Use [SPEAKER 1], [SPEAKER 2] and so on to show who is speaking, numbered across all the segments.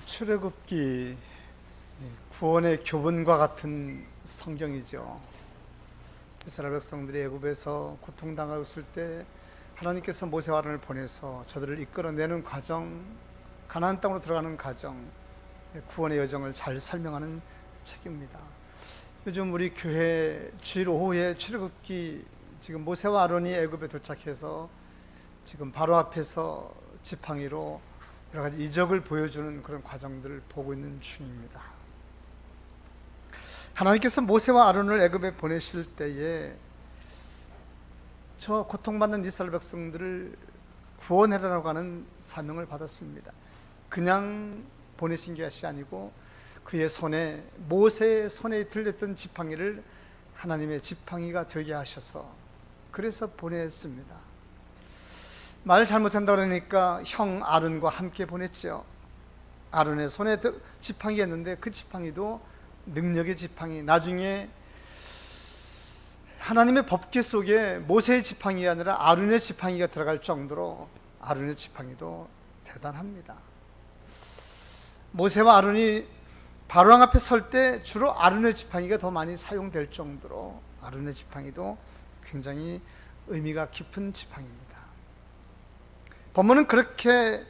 [SPEAKER 1] 출애굽기 구원의 교본과 같은 성경이죠. 이스라엘 백성들이 애굽에서 고통당하고 있을 때 하나님께서 모세와 아론을 보내서 저들을 이끌어내는 과정, 가나안 땅으로 들어가는 과정, 구원의 여정을 잘 설명하는 책입니다. 요즘 우리 교회 주일 오후에 출애굽기 지금 모세와 아론이 애굽에 도착해서 지금 바로 앞에서 지팡이로 여러 가지 이적을 보여주는 그런 과정들을 보고 있는 중입니다. 하나님께서 모세와 아론을 애굽에 보내실 때에 저 고통받는 이스라엘 백성들을 구원해라라고 하는 사명을 받았습니다. 그냥 보내신 것이 아니고 그의 손에, 모세의 손에 들렸던 지팡이를 하나님의 지팡이가 되게 하셔서 그래서 보냈습니다. 말 잘못한다 그러니까 형 아론과 함께 보냈죠. 아론의 손에 지팡이였는데 그 지팡이도 능력의 지팡이, 나중에 하나님의 법궤 속에 모세의 지팡이가 아니라 아론의 지팡이가 들어갈 정도로 아론의 지팡이도 대단합니다. 모세와 아론이 바로왕 앞에 설 때 주로 아론의 지팡이가 더 많이 사용될 정도로 아론의 지팡이도 굉장히 의미가 깊은 지팡이입니다. 본문은 그렇게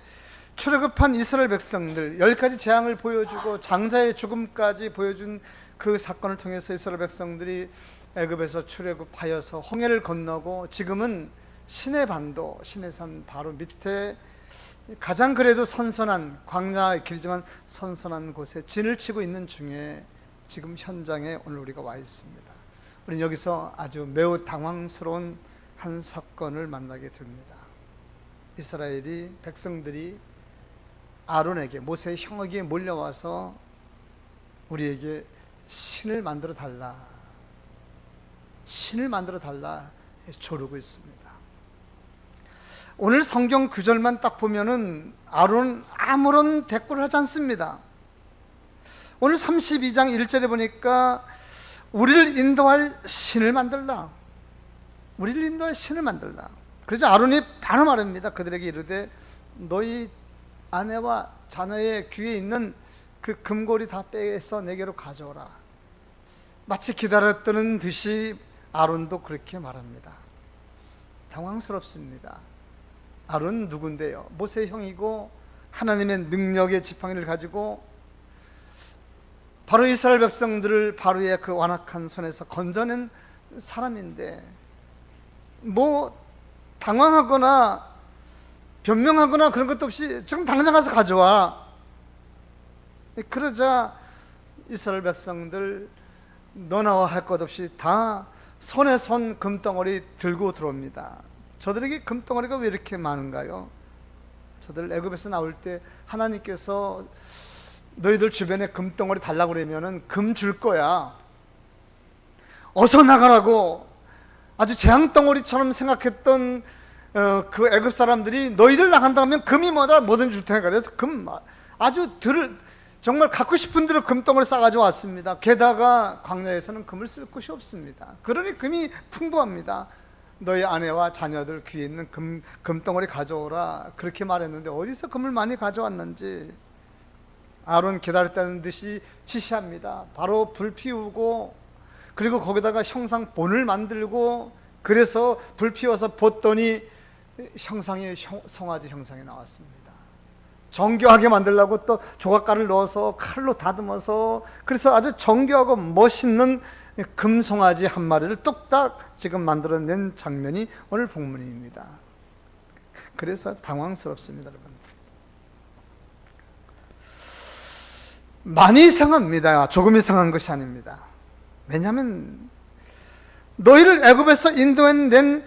[SPEAKER 1] 출애굽한 이스라엘 백성들 10가지 재앙을 보여주고 장자의 죽음까지 보여준 그 사건을 통해서 이스라엘 백성들이 애굽에서 출애굽하여서 홍해를 건너고 지금은 시내반도, 시내산 바로 밑에 가장 그래도 선선한, 광야의 길이지만 선선한 곳에 진을 치고 있는 중에 지금 현장에 오늘 우리가 와 있습니다. 우리는 여기서 아주 매우 당황스러운 한 사건을 만나게 됩니다. 이스라엘이, 백성들이 아론에게, 모세의 형에게 몰려와서 우리에게 신을 만들어 달라, 신을 만들어 달라 조르고 있습니다. 오늘 성경 구절만 딱 보면은 아론은 아무런 대꾸를 하지 않습니다. 오늘 32장 1절에 보니까 우리를 인도할 신을 만들라, 우리를 인도할 신을 만들라. 그래서 아론이 바로 말합니다. 그들에게 이르되 너희 아내와 자녀의 귀에 있는 그 금고리 다 빼서 내게로 가져오라. 마치 기다렸던 듯이 아론도 그렇게 말합니다. 당황스럽습니다. 아론은 누군데요? 모세의 형이고 하나님의 능력의 지팡이를 가지고 바로 이스라엘 백성들을 바로의 그 완악한 손에서 건져낸 사람인데 뭐 당황하거나 변명하거나 그런 것도 없이 지금 당장 가서 가져와. 그러자 이스라엘 백성들 너나와 할 것 없이 다 손에 손 금덩어리 들고 들어옵니다. 저들에게 금덩어리가 왜 이렇게 많은가요? 저들 애굽에서 나올 때 하나님께서 너희들 주변에 금덩어리 달라고 그러면은 금 줄 거야, 어서 나가라고 아주 재앙덩어리처럼 생각했던 그 애굽 사람들이 너희들 나간다 하면 금이 뭐든 줄 테니까 그래서 금 아주 정말 갖고 싶은 대로 금덩어리 싸가지고 왔습니다. 게다가 광야에서는 금을 쓸 곳이 없습니다. 그러니 금이 풍부합니다. 너희 아내와 자녀들 귀에 있는 금덩어리 가져오라 그렇게 말했는데 어디서 금을 많이 가져왔는지 아론 기다렸다는 듯이 지시합니다. 바로 불 피우고 그리고 거기다가 형상 본을 만들고 그래서 불 피워서 봇더니 형상이 송아지 형상이 나왔습니다. 정교하게 만들려고 또 조각가를 넣어서 칼로 다듬어서 그래서 아주 정교하고 멋있는 금송아지 한 마리를 뚝딱 지금 만들어낸 장면이 오늘 본문입니다. 그래서 당황스럽습니다, 여러분. 많이 이상합니다. 조금 이상한 것이 아닙니다. 왜냐하면 너희를 애굽에서 인도해낸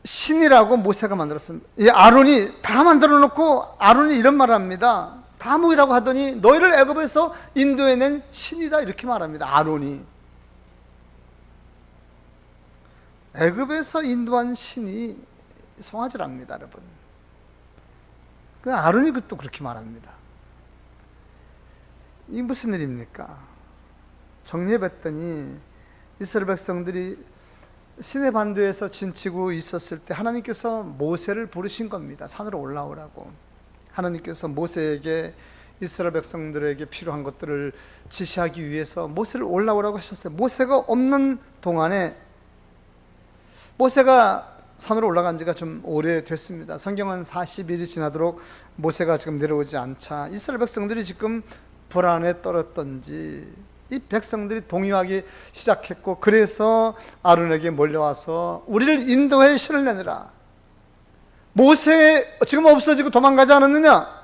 [SPEAKER 1] 신이라고 모세가 만들었습니다. 이 아론이 다 만들어 놓고 아론이 이런 말을 합니다. 다 모이라고 하더니 너희를 애굽에서 인도해낸 신이다 이렇게 말합니다. 아론이 애굽에서 인도한 신이 송아지랍니다, 여러분. 그 아론이 또 그렇게 말합니다. 이 무슨 일입니까? 정리해 봤더니 이스라엘 백성들이 시내 반도에서 진치고 있었을 때 하나님께서 모세를 부르신 겁니다. 산으로 올라오라고. 하나님께서 모세에게 이스라엘 백성들에게 필요한 것들을 지시하기 위해서 모세를 올라오라고 하셨어요. 모세가 없는 동안에, 모세가 산으로 올라간 지가 좀 오래됐습니다. 성경은 40일이 지나도록 모세가 지금 내려오지 않자 이스라엘 백성들이 지금 불안에 떨었던지 이 백성들이 동요하기 시작했고, 그래서 아론에게 몰려와서 우리를 인도할 신을 내느라. 모세 지금 없어지고 도망가지 않았느냐?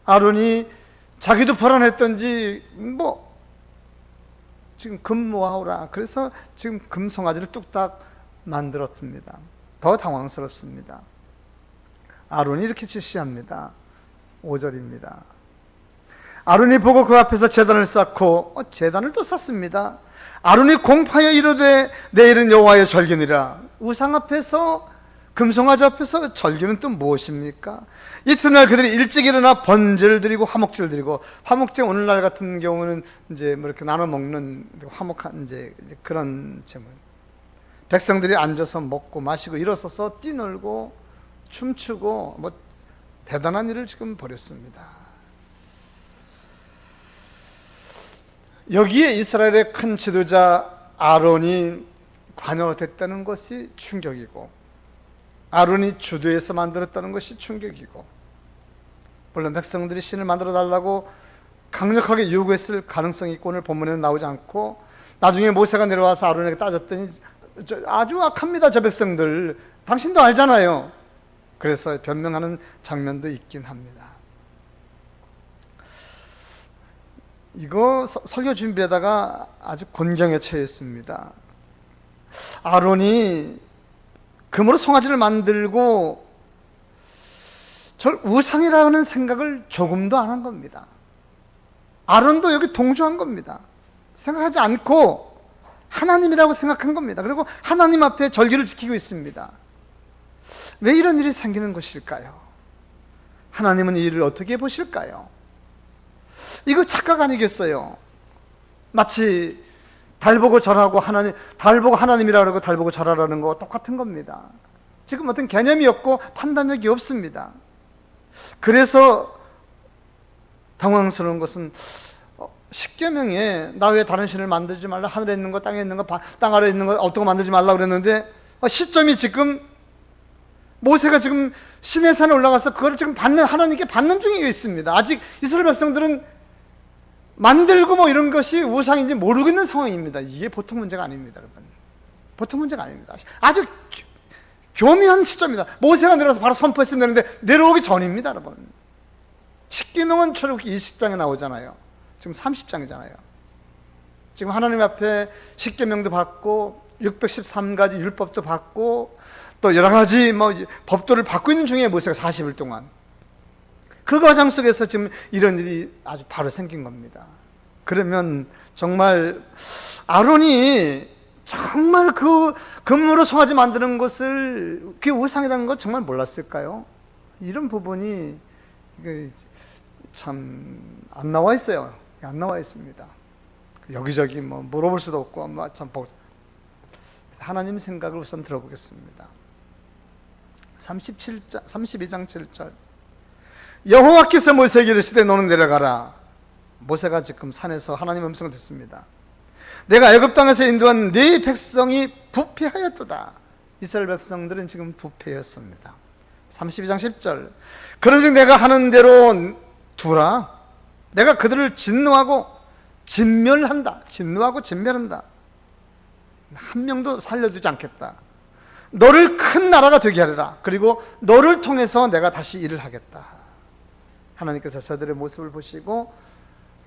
[SPEAKER 1] 아론이 자기도 불안했던지 지금 금 모아오라. 그래서 지금 금송아지를 뚝딱 만들었습니다. 더 당황스럽습니다. 아론이 이렇게 지시합니다. 5절입니다. 아론이 보고 그 앞에서 제단을 쌓고, 제단을 또 쌓습니다. 아론이 공파여 이르되 내일은 여호와의 절기니라. 우상 앞에서, 금송아지 앞에서 절기는 또 무엇입니까? 이튿날 그들이 일찍 일어나 번제를 드리고 화목제를 드리고, 화목제 오늘날 같은 경우는 이제 이렇게 나눠 먹는 화목한 이제 그런 제물. 백성들이 앉아서 먹고 마시고 일어서서 뛰놀고 춤추고 대단한 일을 지금 벌였습니다. 여기에 이스라엘의 큰 지도자 아론이 관여됐다는 것이 충격이고, 아론이 주도해서 만들었다는 것이 충격이고, 물론 백성들이 신을 만들어 달라고 강력하게 요구했을 가능성이 있고 오늘 본문에는 나오지 않고, 나중에 모세가 내려와서 아론에게 따졌더니 아주 악합니다, 저 백성들. 당신도 알잖아요. 그래서 변명하는 장면도 있긴 합니다. 이거 설교 준비하다가 아주 곤경에 처했습니다. 아론이 금으로 송아지를 만들고 저를 우상이라는 생각을 조금도 안 한 겁니다. 아론도 여기 동조한 겁니다. 생각하지 않고 하나님이라고 생각한 겁니다. 그리고 하나님 앞에 절기를 지키고 있습니다. 왜 이런 일이 생기는 것일까요? 하나님은 이 일을 어떻게 보실까요? 이거 착각 아니겠어요? 마치 달 보고 절하고 달 보고 하나님이라 그러고 달 보고 절하라는 거 똑같은 겁니다. 지금 어떤 개념이 없고 판단력이 없습니다. 그래서 당황스러운 것은 십계명에 나 외에 다른 신을 만들지 말라, 하늘에 있는 거, 땅에 있는 거, 땅 아래에 있는 거 어떤 거 만들지 말라 그랬는데, 시점이 지금 모세가 지금 시내 산에 올라가서 그거를 지금 하나님께 받는 중에 있습니다. 아직 이스라엘 백성들은 만들고 이런 것이 우상인지 모르고 있는 상황입니다. 이게 보통 문제가 아닙니다, 여러분. 보통 문제가 아닙니다. 아주 교묘한 시점입니다. 모세가 내려와서 바로 선포했으면 되는데 내려오기 전입니다, 여러분. 십계명은 출애굽기 20장에 나오잖아요. 지금 30장이잖아요. 지금 하나님 앞에 십계명도 받고 613가지 율법도 받고 또 여러 가지 법도를 받고 있는 중에 모세가 40일 동안, 그 과정 속에서 지금 이런 일이 아주 바로 생긴 겁니다. 그러면 정말 아론이 정말 그 금으로 송아지 만드는 것을, 그게 우상이라는 걸 정말 몰랐을까요? 이런 부분이 참 안 나와 있어요. 안 나와 있습니다. 여기저기 물어볼 수도 없고 참 하나님 생각을 우선 들어보겠습니다. 32장 7절. 여호와께서 모세에게 이르시되 너는 내려가라. 모세가 지금 산에서 하나님의 음성을 듣습니다. 내가 애굽 땅에서 인도한 네 백성이 부패하였도다. 이스라엘 백성들은 지금 부패였습니다. 32장 10절. 그런즉 내가 하는 대로 두라. 내가 그들을 진노하고 진멸한다. 진노하고 진멸한다. 한 명도 살려두지 않겠다. 너를 큰 나라가 되게 하리라. 그리고 너를 통해서 내가 다시 일을 하겠다. 하나님께서 저들의 모습을 보시고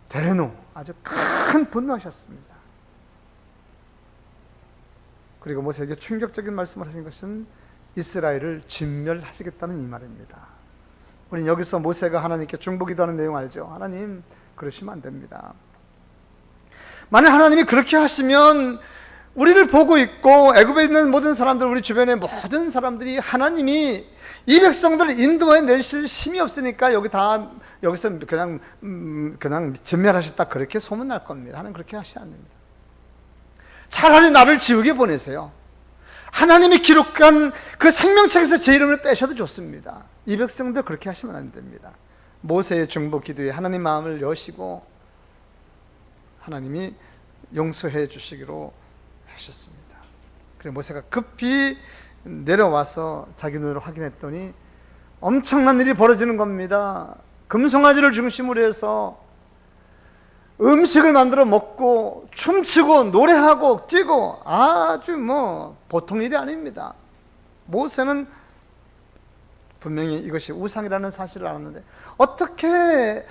[SPEAKER 1] 대노, 아주 큰 분노하셨습니다. 그리고 모세에게 충격적인 말씀을 하신 것은 이스라엘을 진멸하시겠다는 이 말입니다. 우리는 여기서 모세가 하나님께 중보기도하는 내용 알죠? 하나님, 그러시면 안 됩니다. 만약 하나님이 그렇게 하시면 우리를 보고 있고 애굽에 있는 모든 사람들, 우리 주변의 모든 사람들이 하나님이 이 백성들을 인도해 내실 힘이 없으니까 여기서 그냥 진멸하셨다, 그렇게 소문날 겁니다. 하나님 그렇게 하시지 않습니다. 차라리 나를 지옥에 보내세요. 하나님이 기록한 그 생명책에서 제 이름을 빼셔도 좋습니다. 이 백성들 그렇게 하시면 안 됩니다. 모세의 중보 기도에 하나님 마음을 여시고 하나님이 용서해 주시기로 하셨습니다. 그래서 모세가 급히 내려와서 자기 눈으로 확인했더니 엄청난 일이 벌어지는 겁니다. 금송아지를 중심으로 해서 음식을 만들어 먹고 춤추고 노래하고 뛰고 아주 보통 일이 아닙니다. 모세는 분명히 이것이 우상이라는 사실을 알았는데 어떻게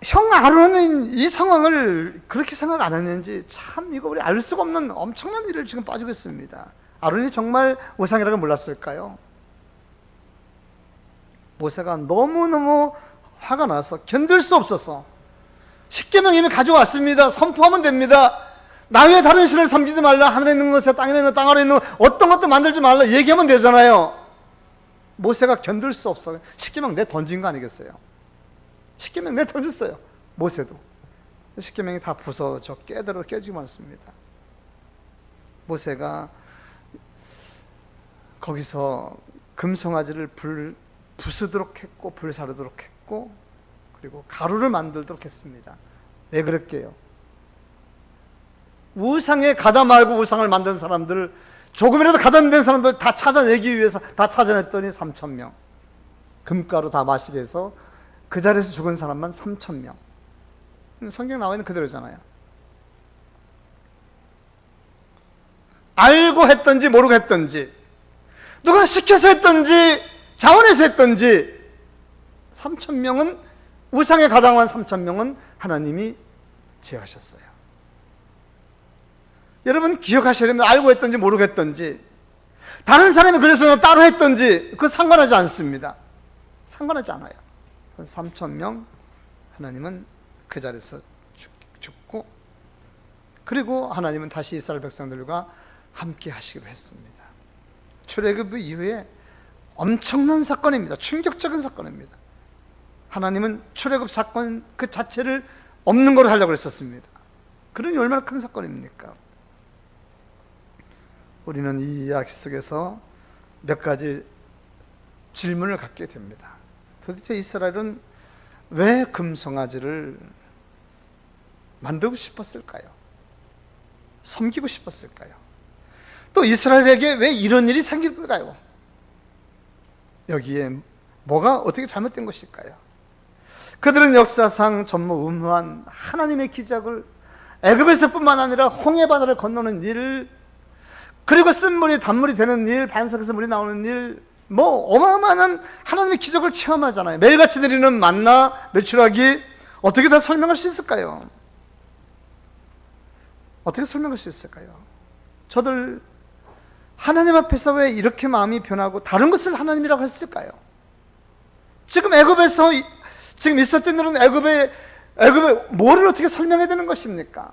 [SPEAKER 1] 형 아론은 이 상황을 그렇게 생각 안 했는지 참 이거 우리 알 수가 없는 엄청난 일을 지금 빠지고 있습니다. 아론이 정말 우상이라고 몰랐을까요? 모세가 너무너무 화가 나서 견딜 수 없어서 십계명 이미 가져왔습니다. 선포하면 됩니다. 나 외에 다른 신을 섬기지 말라. 하늘에 있는 것에 땅에 있는 것, 땅 아래 있는 것, 어떤 것도 만들지 말라 얘기하면 되잖아요. 모세가 견딜 수 없어 십계명 내 던진 거 아니겠어요? 십계명 내 던졌어요. 모세도 십계명이 다 부서져 깨지고 말았습니다. 모세가 거기서 금송아지를 부수도록 했고 불사르도록 했고 그리고 가루를 만들도록 했습니다. 왜 그럴게요? 우상에 가다 말고 우상을 만든 사람들, 조금이라도 가담된 사람들 다 찾아내기 위해서 다 찾아냈더니 3,000명. 금가루 다 마시게 해서 그 자리에서 죽은 사람만 3,000명. 성경 나와 있는 그대로잖아요. 알고 했던지 모르고 했던지, 누가 시켜서 했던지 자원해서 했던지 3,000명은 우상에 가담한 3,000명은 하나님이 제하셨어요. 여러분 기억하셔야 됩니다. 알고 했던지 모르고 했던지, 다른 사람이 그래서 따로 했던지 그건 상관하지 않습니다. 상관하지 않아요. 3,000명 하나님은 그 자리에서 죽고, 그리고 하나님은 다시 이스라엘 백성들과 함께 하시기로 했습니다. 출애굽 이후에 엄청난 사건입니다. 충격적인 사건입니다. 하나님은 출애굽 사건 그 자체를 없는 걸로 하려고 했었습니다. 그러니 얼마나 큰 사건입니까? 우리는 이 이야기 속에서 몇 가지 질문을 갖게 됩니다. 도대체 이스라엘은 왜 금송아지를 만들고 싶었을까요? 섬기고 싶었을까요? 또 이스라엘에게 왜 이런 일이 생길까요? 여기에 뭐가 어떻게 잘못된 것일까요? 그들은 역사상 전무후무한 하나님의 기적을, 애굽에서뿐만 아니라 홍해 바다를 건너는 일, 그리고 쓴물이 단물이 되는 일, 반석에서 물이 나오는 일, 어마어마한 하나님의 기적을 체험하잖아요. 매일같이 내리는 만나, 메추라기, 어떻게 다 설명할 수 있을까요? 어떻게 설명할 수 있을까요? 저들 하나님 앞에서 왜 이렇게 마음이 변하고 다른 것을 하나님이라고 했을까요? 지금 애굽에서 지금 있었던 일은 애굽의 뭐를 어떻게 설명해야 되는 것입니까?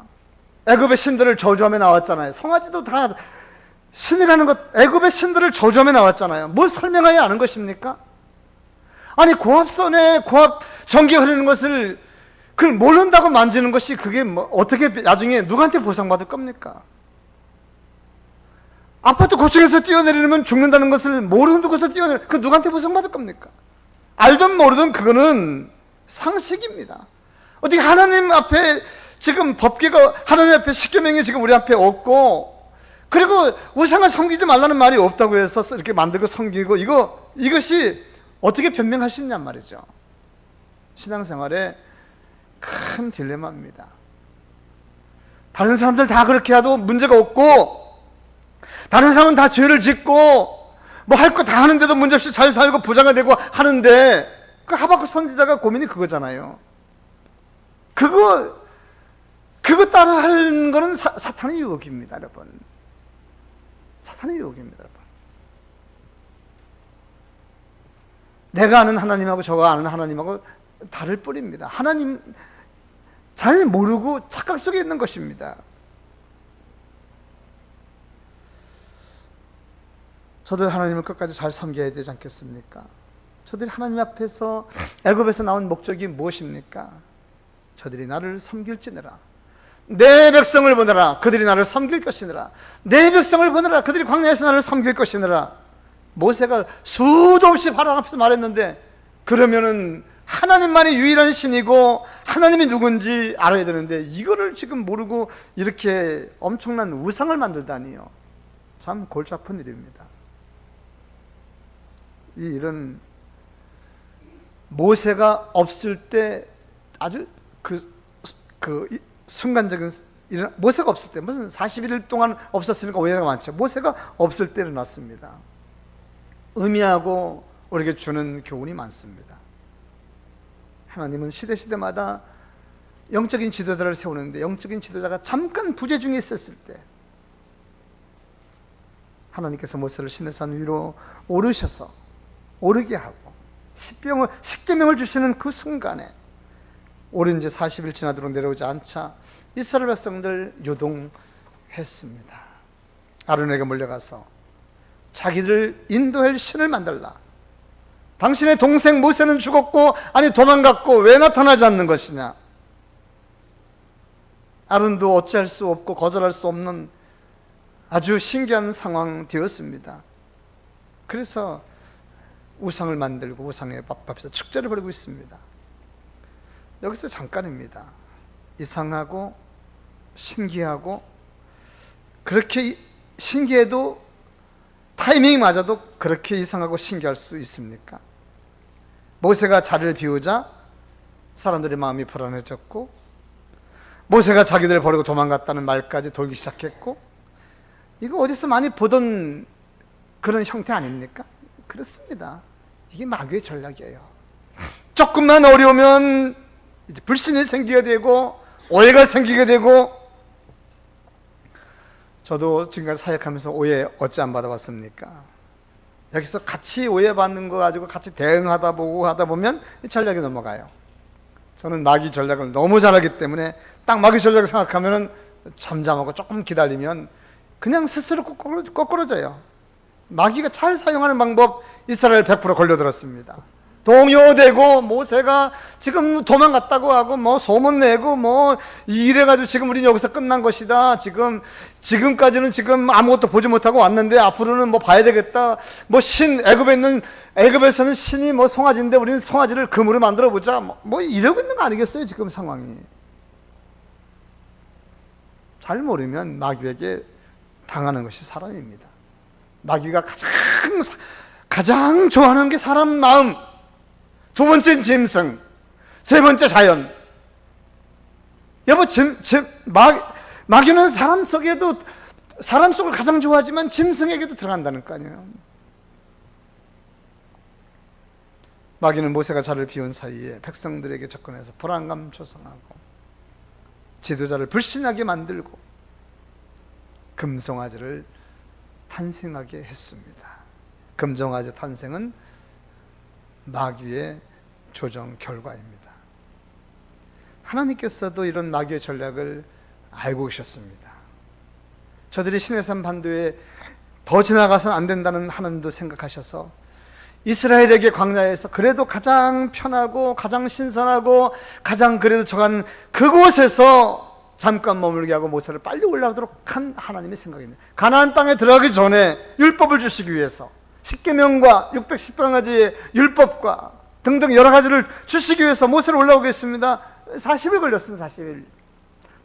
[SPEAKER 1] 애굽의 신들을 저주하며 나왔잖아요. 송아지도 다 신이라는 것, 애굽의 신들을 저주하며 나왔잖아요. 뭘 설명해야 하는 것입니까? 아니 고압선에 고압 전기가 흐르는 것을 그걸 모른다고 만지는 것이 그게 어떻게 나중에 누구한테 보상받을 겁니까? 아파트 고층에서 뛰어내리면 죽는다는 것을 모르는 곳에서 뛰어내리면 그 누구한테 보상받을 겁니까? 알든 모르든 그거는 상식입니다. 어떻게 하나님 앞에 지금 법계가 하나님 앞에 십계명이 지금 우리 앞에 없고, 그리고 우상을 섬기지 말라는 말이 없다고 해서 이렇게 만들고 섬기고 이것이 어떻게 변명할 수 있냔 말이죠. 신앙생활에 큰 딜레마입니다. 다른 사람들 다 그렇게 해도 문제가 없고, 다른 사람은 다 죄를 짓고 할 거 다 하는데도 문제없이 잘 살고 부자가 되고 하는데, 그 하박국 선지자가 고민이 그거잖아요. 그거 따라 하는 거는 사탄의 유혹입니다, 여러분. 사탄의 유혹입니다, 여러분. 내가 아는 하나님하고 저가 아는 하나님하고 다를 뿐입니다. 하나님 잘 모르고 착각 속에 있는 것입니다. 저들 하나님을 끝까지 잘 섬겨야 되지 않겠습니까? 저들이 하나님 앞에서 애굽에서 나온 목적이 무엇입니까? 저들이 나를 섬길지니라. 내 백성을 보내라. 그들이 나를 섬길 것이니라. 내 백성을 보내라. 그들이 광야에서 나를 섬길 것이니라. 모세가 수도 없이 바로 앞에서 말했는데, 그러면은 하나님만이 유일한 신이고 하나님이 누군지 알아야 되는데 이거를 지금 모르고 이렇게 엄청난 우상을 만들다니요. 참 골치 아픈 일입니다. 이 일은 모세가 없을 때 아주 그 순간적인 일은, 모세가 없을 때, 무슨 41일 동안 없었으니까 오해가 많죠. 모세가 없을 때 일어났습니다. 의미하고 우리에게 주는 교훈이 많습니다. 하나님은 시대마다 영적인 지도자를 세우는데, 영적인 지도자가 잠깐 부재 중에 있었을 때 하나님께서 모세를 시내산 위로 오르셔서 오르게 하고 십계명을 주시는 그 순간에 오른 지 40일 지나도록 내려오지 않자 이스라엘 백성들 요동했습니다. 아론에게 몰려가서 자기들 인도할 신을 만들라. 당신의 동생 모세는 죽었고, 아니 도망갔고 왜 나타나지 않는 것이냐. 아론도 어찌할 수 없고 거절할 수 없는 아주 신기한 상황 되었습니다. 그래서 우상을 만들고 우상의 앞에서 축제를 벌이고 있습니다. 여기서 잠깐입니다. 이상하고 신기하고, 그렇게 신기해도 타이밍이 맞아도 그렇게 이상하고 신기할 수 있습니까? 모세가 자리를 비우자 사람들의 마음이 불안해졌고, 모세가 자기들을 버리고 도망갔다는 말까지 돌기 시작했고, 이거 어디서 많이 보던 그런 형태 아닙니까? 그렇습니다. 이게 마귀의 전략이에요. 조금만 어려우면 이제 불신이 생기게 되고 오해가 생기게 되고, 저도 지금까지 사역하면서 오해 어찌 안 받아봤습니까? 여기서 같이 오해받는 거 가지고 같이 대응하다 보면 이 전략이 넘어가요. 저는 마귀 전략을 너무 잘하기 때문에 딱 마귀 전략을 생각하면 잠잠하고 조금 기다리면 그냥 스스로 거꾸러져요. 마귀가 잘 사용하는 방법 이스라엘 100% 걸려들었습니다. 동요되고 모세가 지금 도망갔다고 하고 뭐 소문내고 뭐 이래가지고 지금 우리는 여기서 끝난 것이다. 지금까지는 지금 아무것도 보지 못하고 왔는데 앞으로는 뭐 봐야 되겠다. 뭐 애굽에서는 신이 뭐 송아지인데 우리는 송아지를 금으로 만들어 보자. 뭐 이러고 있는 거 아니겠어요? 지금 상황이. 잘 모르면 마귀에게 당하는 것이 사람입니다. 마귀가 가장 좋아하는 게 사람 마음, 두 번째는 짐승, 세 번째 자연. 여보, 마귀는 사람 속을 가장 좋아하지만 짐승에게도 들어간다는 거 아니에요. 마귀는 모세가 자리를 비운 사이에 백성들에게 접근해서 불안감 조성하고 지도자를 불신하게 만들고 금송아지를 탄생하게 했습니다. 금송아지 탄생은 마귀의 조정 결과입니다. 하나님께서도 이런 마귀의 전략을 알고 계셨습니다. 저들이 시내산 반도에 더 지나가서는 안 된다는 하나님도 생각하셔서 이스라엘에게 광야에서 그래도 가장 편하고 가장 신선하고 가장 그래도 저간 그곳에서 잠깐 머물게 하고 모세를 빨리 올라오도록 한 하나님의 생각입니다. 가나안 땅에 들어가기 전에 율법을 주시기 위해서 십계명과 610가지의 율법과 등등 여러 가지를 주시기 위해서 모세를 올라오게 했습니다. 40일 걸렸습니다. 40일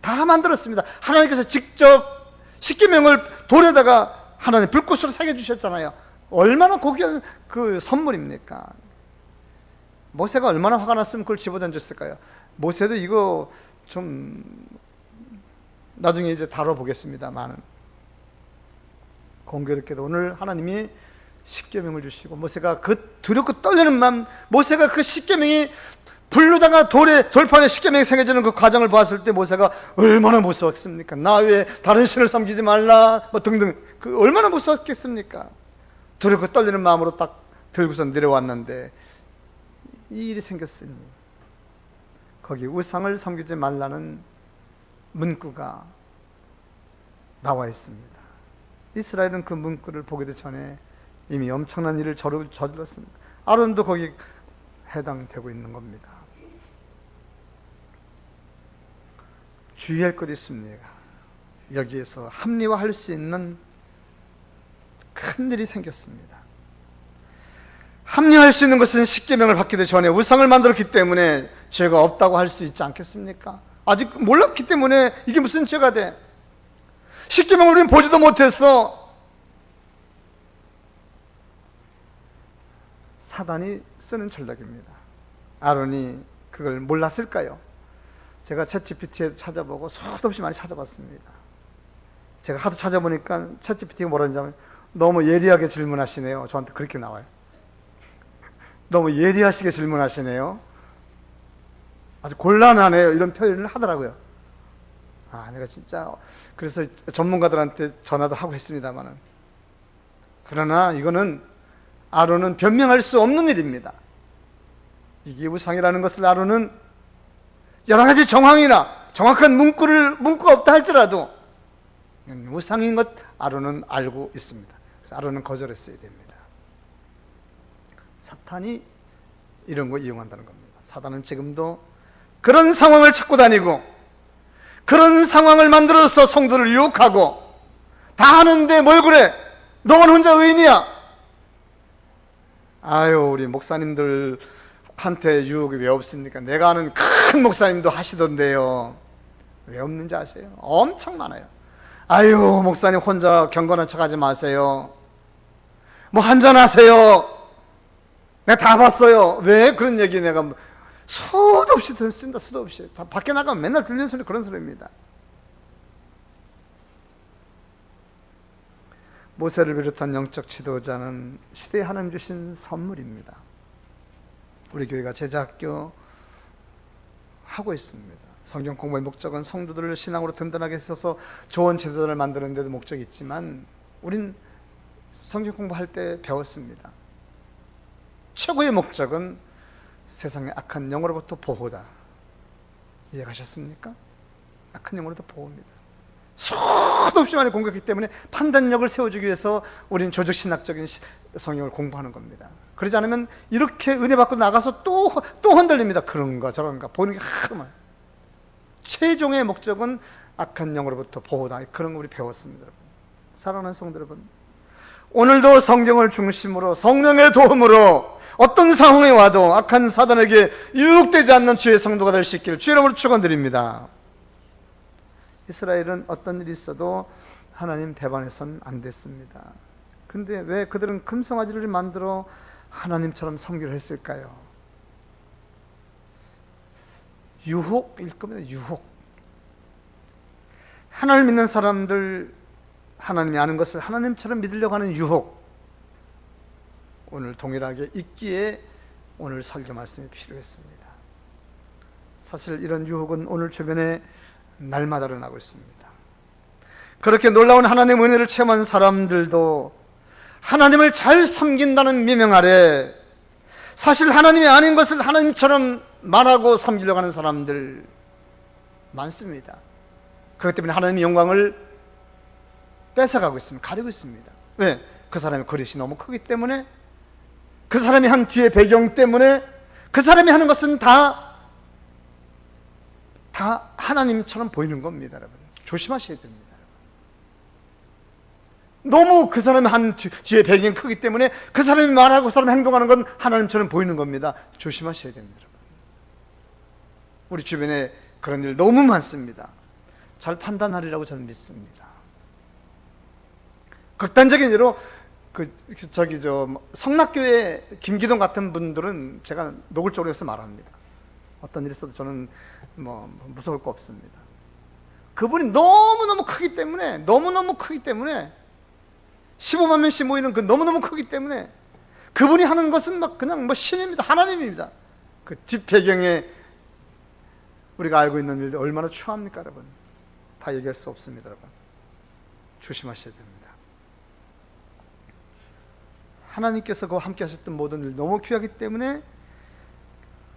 [SPEAKER 1] 다 만들었습니다. 하나님께서 직접 십계명을 돌에다가 하나님 불꽃으로 새겨주셨잖아요. 얼마나 고귀한 그 선물입니까? 모세가 얼마나 화가 났으면 그걸 집어던졌을까요? 모세도 이거 좀 나중에 이제 다뤄보겠습니다만, 공교롭게도 오늘 하나님이 십계명을 주시고 모세가 그 두렵고 떨리는 마음, 모세가 그 십계명이 불로다가 돌판에 십계명이 새겨지는 그 과정을 봤을 때 모세가 얼마나 무서웠습니까? 나 외에 다른 신을 섬기지 말라 뭐 등등, 그 얼마나 무서웠겠습니까? 두렵고 떨리는 마음으로 딱 들고서 내려왔는데 이 일이 생겼으니 거기 우상을 섬기지 말라는 문구가 나와 있습니다. 이스라엘은 그 문구를 보기도 전에 이미 엄청난 일을 저질렀습니다. 아론도 거기 해당되고 있는 겁니다. 주의할 것이 있습니다. 여기에서 합리화할 수 있는 큰 일이 생겼습니다. 합리화할 수 있는 것은 십계명을 받기도 전에 우상을 만들었기 때문에 죄가 없다고 할 수 있지 않겠습니까? 아직 몰랐기 때문에 이게 무슨 죄가 돼? 십계명을 우리는 보지도 못했어. 사단이 쓰는 전략입니다. 아론이 그걸 몰랐을까요? 제가 챗GPT에 찾아보고 수도 없이 많이 찾아봤습니다. 제가 하도 찾아보니까 챗GPT가 뭐라는지 하면 너무 예리하게 질문하시네요. 저한테 그렇게 나와요. 너무 예리하시게 질문하시네요. 아주 곤란하네요. 이런 표현을 하더라고요. 내가 진짜 그래서 전문가들한테 전화도 하고 했습니다만은, 그러나 이거는 아론은 변명할 수 없는 일입니다. 이게 우상이라는 것을 아론은 여러 가지 정황이나 정확한 문구가 없다 할지라도 우상인 것 아론은 알고 있습니다. 그래서 아론은 거절했어야 됩니다. 사탄이 이런 거 이용한다는 겁니다. 사탄은 지금도 그런 상황을 찾고 다니고 그런 상황을 만들어서 성도를 유혹하고, 다 하는데 뭘 그래? 너만 혼자 의인이야? 우리 목사님들한테 유혹이 왜 없습니까? 내가 아는 큰 목사님도 하시던데요. 왜 없는지 아세요? 엄청 많아요. 목사님 혼자 경건한 척 하지 마세요. 뭐 한잔하세요. 내가 다 봤어요. 왜 그런 얘기 내가 수도 없이 듣습니다. 수도 없이. 다 밖에 나가면 맨날 들리는 소리, 그런 소리입니다. 모세를 비롯한 영적 지도자는 시대에 하나님 주신 선물입니다. 우리 교회가 제자학교 하고 있습니다. 성경 공부의 목적은 성도들을 신앙으로 든든하게 해서 좋은 제도자를 만드는 데도 목적이 있지만, 우린 성경 공부할 때 배웠습니다. 최고의 목적은 세상의 악한 영으로부터 보호다. 이해가셨습니까? 악한 영으로부터 보호입니다. 수도 없이 많이 공격했기 때문에 판단력을 세워주기 위해서 우리는 조직신학적인 성경을 공부하는 겁니다. 그러지 않으면 이렇게 은혜 받고 나가서 또 흔들립니다. 그런가 저런가 보는 게 하도 많아요. 최종의 목적은 악한 영으로부터 보호다. 그런 거 우리 배웠습니다. 여러분. 사랑하는 성도 여러분, 오늘도 성경을 중심으로 성령의 도움으로 어떤 상황에 와도 악한 사단에게 유혹되지 않는 주의 성도가 될 수 있기를 주의 이름으로 축원드립니다. 이스라엘은 어떤 일이 있어도 하나님 배반해서는 안 됐습니다. 그런데 왜 그들은 금송아지를 만들어 하나님처럼 섬기려 했을까요? 유혹일 겁니다. 유혹. 하나님을 믿는 사람들, 하나님이 아는 것을 하나님처럼 믿으려고 하는 유혹, 오늘 동일하게 있기에 오늘 설교 말씀이 필요했습니다. 사실 이런 유혹은 오늘 주변에 날마다 일어나고 있습니다. 그렇게 놀라운 하나님의 은혜를 체험한 사람들도 하나님을 잘 섬긴다는 미명 아래 사실 하나님이 아닌 것을 하나님처럼 말하고 섬기려고 하는 사람들 많습니다. 그것 때문에 하나님의 영광을 뺏어가고 있습니다. 가리고 있습니다. 왜? 그 사람의 그릇이 너무 크기 때문에, 그 사람이 한 뒤의 배경 때문에, 그 사람이 하는 것은 다 하나님처럼 보이는 겁니다. 여러분 조심하셔야 됩니다. 너무 그 사람이 한 뒤의 배경이 크기 때문에 그 사람이 말하고 그 사람이 행동하는 건 하나님처럼 보이는 겁니다. 조심하셔야 됩니다. 여러분. 우리 주변에 그런 일 너무 많습니다. 잘 판단하리라고 저는 믿습니다. 극단적인 예로 성락교회 김기동 같은 분들은 제가 노골적으로 해서 말합니다. 어떤 일이 있어도 저는 무서울 거 없습니다. 그분이 너무너무 크기 때문에 15만 명씩 모이는 그 너무너무 크기 때문에 그분이 하는 것은 그냥 신입니다. 하나님입니다. 그 뒷배경에 우리가 알고 있는 일들 얼마나 추합니까 여러분? 다 얘기할 수 없습니다. 여러분 조심하셔야 됩니다. 하나님께서 그와 함께 하셨던 모든 일 너무 귀하기 때문에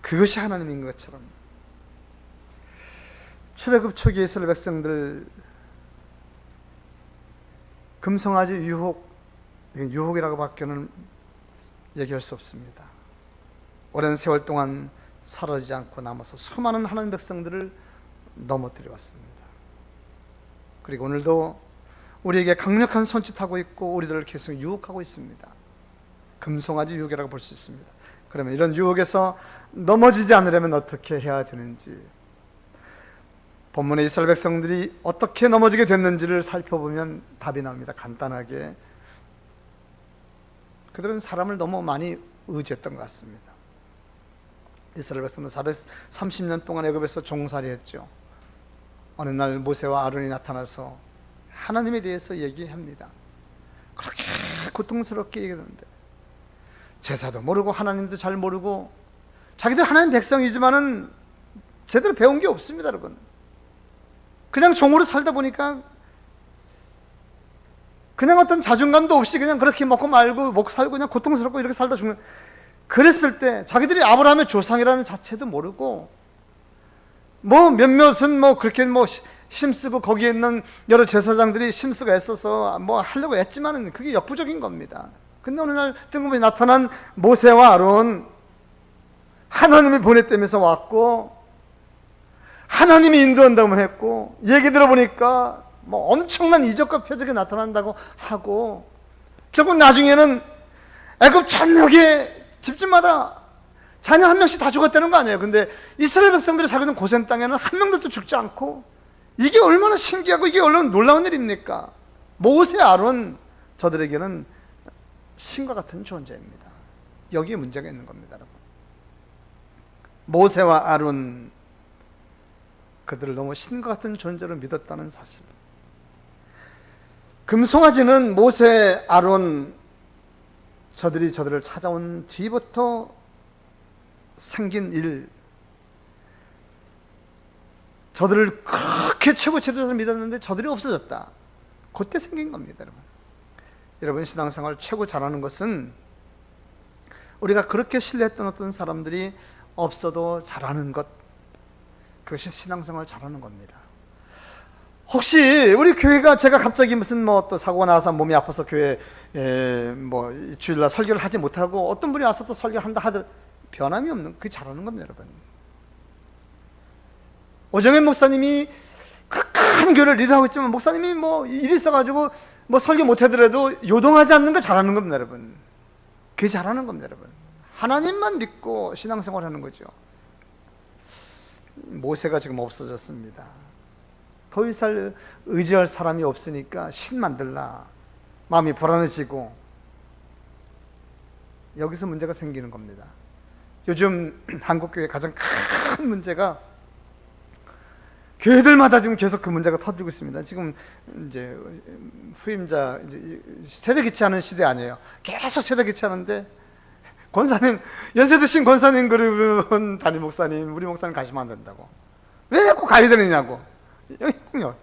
[SPEAKER 1] 그것이 하나님인 것처럼, 출애굽 초기의 이스라엘 백성들 금송아지 유혹이라고 밖에는 얘기할 수 없습니다. 오랜 세월 동안 사라지지 않고 남아서 수많은 하나님 백성들을 넘어뜨려 왔습니다. 그리고 오늘도 우리에게 강력한 손짓하고 있고 우리들을 계속 유혹하고 있습니다. 금송아지 유혹이라고 볼 수 있습니다. 그러면 이런 유혹에서 넘어지지 않으려면 어떻게 해야 되는지, 본문의 이스라엘 백성들이 어떻게 넘어지게 됐는지를 살펴보면 답이 나옵니다. 간단하게 그들은 사람을 너무 많이 의지했던 것 같습니다. 이스라엘 백성은 430년 동안 애굽에서 종살이했죠. 어느 날 모세와 아론이 나타나서 하나님에 대해서 얘기합니다. 그렇게 고통스럽게 얘기하는데 제사도 모르고 하나님도 잘 모르고 자기들 하나님 백성이지만은 제대로 배운 게 없습니다, 여러분. 그냥 종으로 살다 보니까 그냥 어떤 자존감도 없이 그냥 그렇게 먹고 말고 먹고 살고 그냥 고통스럽고 이렇게 살다 죽는, 그랬을 때 자기들이 아브라함의 조상이라는 자체도 모르고 뭐 몇몇은 뭐 그렇게 뭐 힘쓰고 거기에 있는 여러 제사장들이 힘쓰고 애써서 뭐 하려고 했지만은 그게 역부족인 겁니다. 근데 어느 날 뜬금없이 나타난 모세와 아론, 하나님이 보냈다면서 왔고 하나님이 인도한다고 했고 얘기 들어보니까 뭐 엄청난 이적과 표적이 나타난다고 하고 결국 나중에는 애굽 전역에 집집마다 자녀 한 명씩 다 죽었다는 거 아니에요. 근데 이스라엘 백성들이 살고 있는 고센 땅에는 한 명들도 죽지 않고, 이게 얼마나 신기하고 이게 얼마나 놀라운 일입니까? 모세, 아론, 저들에게는 신과 같은 존재입니다. 여기에 문제가 있는 겁니다, 여러분. 모세와 아론, 그들을 너무 신과 같은 존재로 믿었다는 사실. 금송아지는 모세, 아론, 저들을 찾아온 뒤부터 생긴 일, 저들을 그렇게 최고 지도자로 믿었는데 저들이 없어졌다. 그때 생긴 겁니다, 여러분. 여러분, 신앙생활 최고 잘하는 것은 우리가 그렇게 신뢰했던 어떤 사람들이 없어도 잘하는 것, 그것이 신앙생활 잘하는 겁니다. 혹시 우리 교회가 제가 갑자기 무슨 뭐 또 사고가 나서 몸이 아파서 교회 뭐 주일날 설교를 하지 못하고 어떤 분이 와서 또 설교한다 하더라도 변함이 없는, 그게 잘하는 겁니다, 여러분. 오정현 목사님이 큰 교회를 리드하고 있지만 목사님이 뭐 일이 있어가지고 뭐 설교 못하더라도 요동하지 않는 거 잘하는 겁니다, 여러분. 그게 잘하는 겁니다, 여러분. 하나님만 믿고 신앙생활 하는 거죠. 모세가 지금 없어졌습니다. 더 이상 의지할 사람이 없으니까 신 만들라, 마음이 불안해지고, 여기서 문제가 생기는 겁니다. 요즘 한국교회 가장 큰 문제가 교회들마다 지금 계속 그 문제가 터지고 있습니다. 지금 이제 후임자 이제 세대 교체하는 시대 아니에요. 계속 세대 교체하는데 권사님, 연세 드신 권사님 그러면 담임 목사님, 우리 목사님 가시면 안 된다고. 왜 자꾸 가야 되느냐고. 여기 있군요.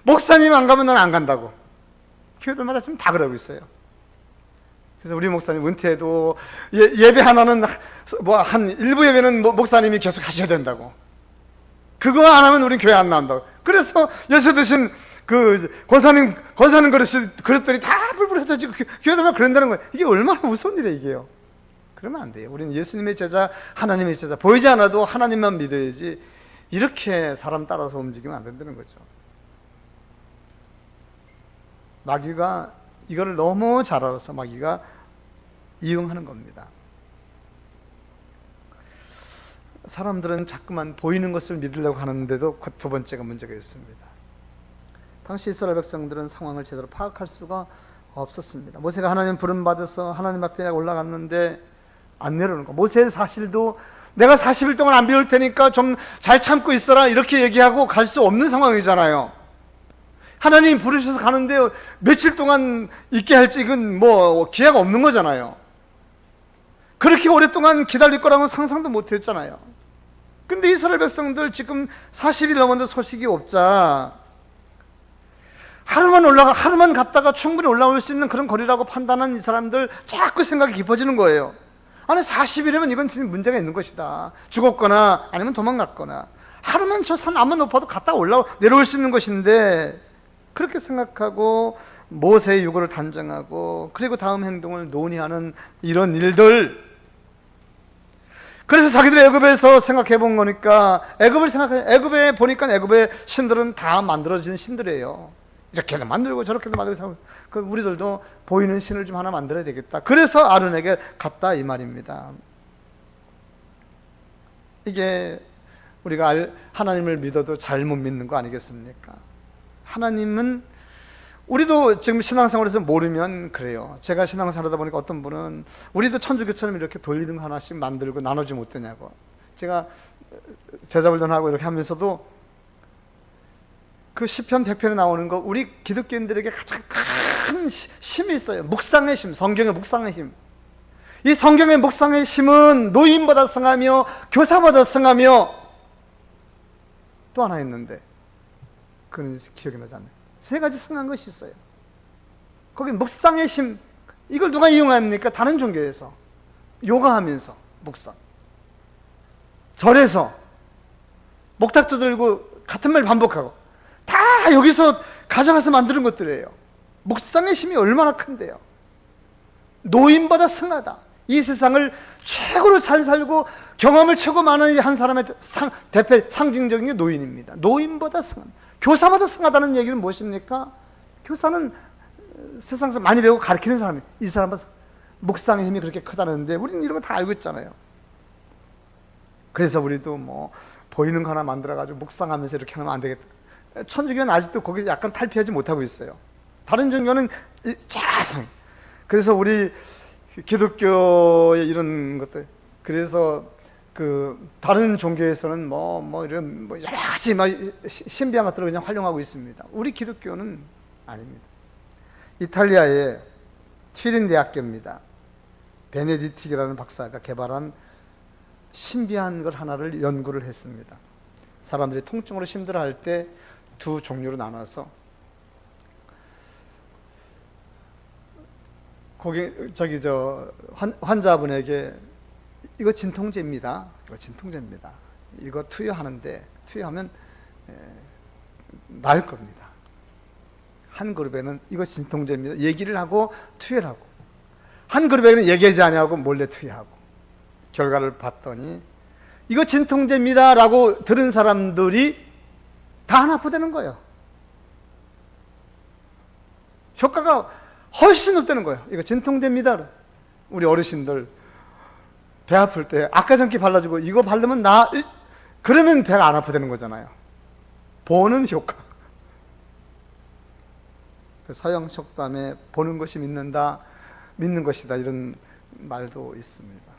[SPEAKER 1] 목사님 안 가면 난 안 간다고. 교회들마다 지금 다 그러고 있어요. 그래서 우리 목사님 은퇴해도 예배 하나는 뭐 한 일부 예배는 목사님이 계속 하셔야 된다고. 그거 안 하면 우린 교회 안 나온다고. 그래서 연세 드신 그 권사님 그릇들이 다 불불 흩어지고 교회들만 그런다는 거예요. 이게 얼마나 무서운 일이에요, 이게요. 그러면 안 돼요. 우리는 예수님의 제자, 하나님의 제자, 보이지 않아도 하나님만 믿어야지 이렇게 사람 따라서 움직이면 안 된다는 거죠. 마귀가 이거를 너무 잘 알아서 마귀가 이용하는 겁니다. 사람들은 자꾸만 보이는 것을 믿으려고 하는데도 그 두 번째가 문제가 있습니다. 당시 이스라엘 백성들은 상황을 제대로 파악할 수가 없었습니다. 모세가 하나님 부름 받아서 하나님 앞에 올라갔는데 안 내려오는 거. 모세의 사실도 내가 40일 동안 안 배울 테니까 좀 잘 참고 있어라 이렇게 얘기하고 갈 수 없는 상황이잖아요. 하나님 부르셔서 가는데 며칠 동안 있게 할지 이건 뭐 기회가 없는 거잖아요. 그렇게 오랫동안 기다릴 거라고는 상상도 못 했잖아요. 근데 이스라엘 백성들 지금 40일 넘었는데 소식이 없자 하루만 갔다가 충분히 올라올 수 있는 그런 거리라고 판단한 이 사람들 자꾸 생각이 깊어지는 거예요. 아니 40일이면 이건 진짜 문제가 있는 것이다. 죽었거나 아니면 도망갔거나 하루만 저 산 앞만 높아도 갔다 내려올 수 있는 것인데 그렇게 생각하고 모세의 유고를 단정하고 그리고 다음 행동을 논의하는 이런 일들. 그래서 자기들이 애굽에서 생각해 본 거니까 애굽에 보니까 애굽의 신들은 다 만들어진 신들이에요. 이렇게도 만들고 저렇게도 만들고, 그 우리들도 보이는 신을 좀 하나 만들어야 되겠다. 그래서 아론에게 갔다 이 말입니다. 이게 우리가 하나님을 믿어도 잘못 믿는 거 아니겠습니까? 하나님은, 우리도 지금 신앙생활에서 모르면 그래요. 제가 신앙생활하다 보니까 어떤 분은 우리도 천주교처럼 이렇게 돌리는 거 하나씩 만들고 나누지 못되냐고. 제가 제자훈련하고 이렇게 하면서도 그 시편 100편에 나오는 거, 우리 기독교인들에게 가장 큰 힘이 있어요. 묵상의 힘, 성경의 묵상의 힘. 이 성경의 묵상의 힘은 노인보다 승하며 교사보다 승하며 또 하나 있는데 그건 기억이 나지 않나요? 세 가지 승한 것이 있어요. 거기 묵상의 힘, 이걸 누가 이용합니까? 다른 종교에서 요가하면서 묵상, 절에서 목탁도 들고 같은 말 반복하고 다 여기서 가져가서 만드는 것들이에요. 묵상의 힘이 얼마나 큰데요. 노인보다 승하다. 이 세상을 최고로 잘 살고 경험을 최고 많은 한 사람의 대표 상징적인 게 노인입니다. 노인보다 승하다. 교사보다 승하다는 얘기는 무엇입니까? 교사는 세상에서 많이 배우고 가르치는 사람이에요. 이 사람은 묵상의 힘이 그렇게 크다는데 우리는 이런 거 다 알고 있잖아요. 그래서 우리도 뭐 보이는 거 하나 만들어가지고 묵상하면서 이렇게 하면 안 되겠다. 천주교는 아직도 거기 약간 탈피하지 못하고 있어요. 다른 종교는 자상. 그래서 우리 기독교의 이런 것들, 그래서 그 다른 종교에서는 이런 여러 가지 막 신비한 것들을 그냥 활용하고 있습니다. 우리 기독교는 아닙니다. 이탈리아의 튀린 대학교입니다. 베네디틱이라는 박사가 개발한 신비한 걸 하나를 연구를 했습니다. 사람들이 통증으로 힘들어할 때 두 종류로 나눠서 환자분에게 이거 진통제입니다. 이거 투여하면 나을 겁니다. 한 그룹에는 이거 진통제입니다. 얘기를 하고 투여를 하고, 한 그룹에는 얘기하지 않냐고 몰래 투여하고, 결과를 봤더니 이거 진통제입니다 라고 들은 사람들이 다 안 아프다는 거예요. 효과가 훨씬 높다는 거예요. 이거 진통제입니다. 우리 어르신들 배 아플 때 아까전기 발라주고 이거 바르면 그러면 배가 안 아프다는 거잖아요. 보는 효과. 서양 속담에 보는 것이 믿는 것이다, 이런 말도 있습니다.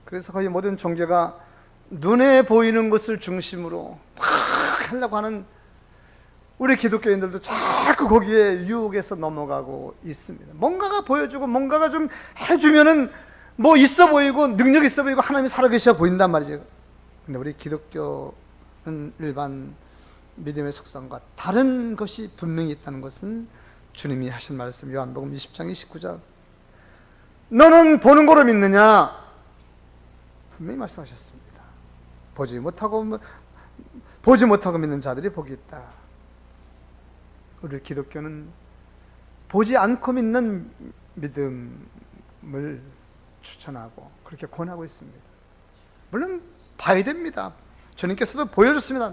[SPEAKER 1] 그래서 거의 모든 종교가 눈에 보이는 것을 중심으로 막 하려고 하는 우리 기독교인들도 자꾸 거기에 유혹해서 넘어가고 있습니다. 뭔가가 보여주고 뭔가가 좀 해주면은 뭐 있어 보이고 능력 있어 보이고 하나님이 살아계셔 보인단 말이죠. 근데 우리 기독교는 일반 믿음의 속성과 다른 것이 분명히 있다는 것은 주님이 하신 말씀, 요한복음 20장 29절, 너는 보는 거로 믿느냐? 분명히 말씀하셨습니다. 보지 못하고 믿는 자들이 복이 있다. 우리 기독교는 보지 않고 믿는 믿음을 추천하고 그렇게 권하고 있습니다. 물론 봐야 됩니다. 주님께서도 보여줬습니다.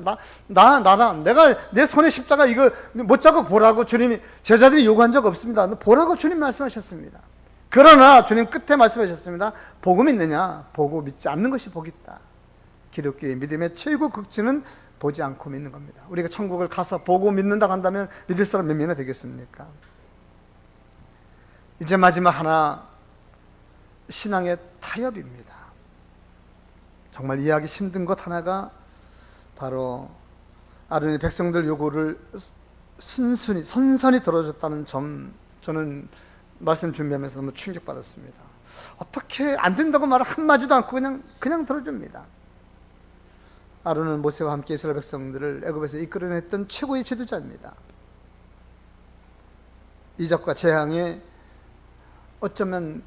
[SPEAKER 1] 내가 내 손에 십자가 이거 못 잡고 보라고 주님이, 제자들이 요구한 적 없습니다. 보라고 주님 말씀하셨습니다. 그러나 주님 끝에 말씀하셨습니다. 보고 믿느냐? 보고 믿지 않는 것이 복이 있다. 기독교의 믿음의 최고 극치는 보지 않고 믿는 겁니다. 우리가 천국을 가서 보고 믿는다고 한다면 믿을 사람 몇 명이나 되겠습니까? 이제 마지막 하나, 신앙의 타협입니다. 정말 이해하기 힘든 것 하나가 바로 아론이 백성들 요구를 선선히 들어줬다는 점, 저는 말씀 준비하면서 너무 충격받았습니다. 어떻게 안 된다고 말을 한마디도 않고 그냥 들어줍니다. 아론은 모세와 함께 이스라엘 백성들을 애굽에서 이끌어냈던 최고의 지도자입니다. 이적과 재앙에 어쩌면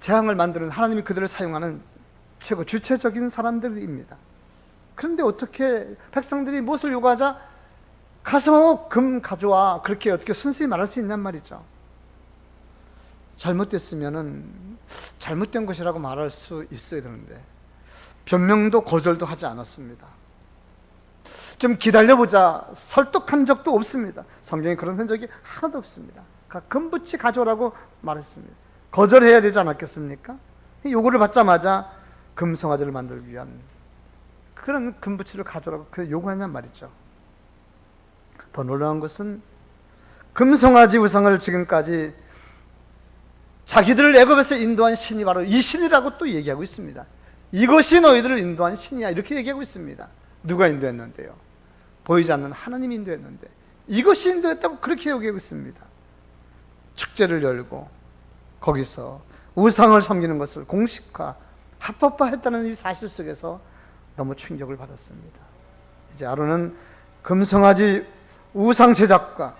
[SPEAKER 1] 재앙을 만드는, 하나님이 그들을 사용하는 최고 주체적인 사람들입니다. 그런데 어떻게 백성들이 무엇을 요구하자 가서 금 가져와, 그렇게 어떻게 순수히 말할 수 있냔 말이죠. 잘못됐으면은 잘못된 것이라고 말할 수 있어야 되는데 변명도 거절도 하지 않았습니다. 좀 기다려보자 설득한 적도 없습니다. 성경에 그런 흔적이 하나도 없습니다. 금붙이 가져오라고 말했습니다. 거절해야 되지 않았겠습니까? 요구를 받자마자 금송아지를 만들기 위한 그런 금붙이를 가져오라고 요구하냔 말이죠. 더 놀라운 것은 금송아지 우상을 지금까지 자기들을 애굽에서 인도한 신이 바로 이 신이라고 또 얘기하고 있습니다. 이것이 너희들을 인도한 신이야 이렇게 얘기하고 있습니다. 누가 인도했는데요? 보이지 않는 하나님이 인도했는데 이것이 인도했다고 그렇게 얘기하고 있습니다. 축제를 열고 거기서 우상을 섬기는 것을 공식화, 합법화했다는 이 사실 속에서 너무 충격을 받았습니다. 이제 아론은 금송아지 우상 제작과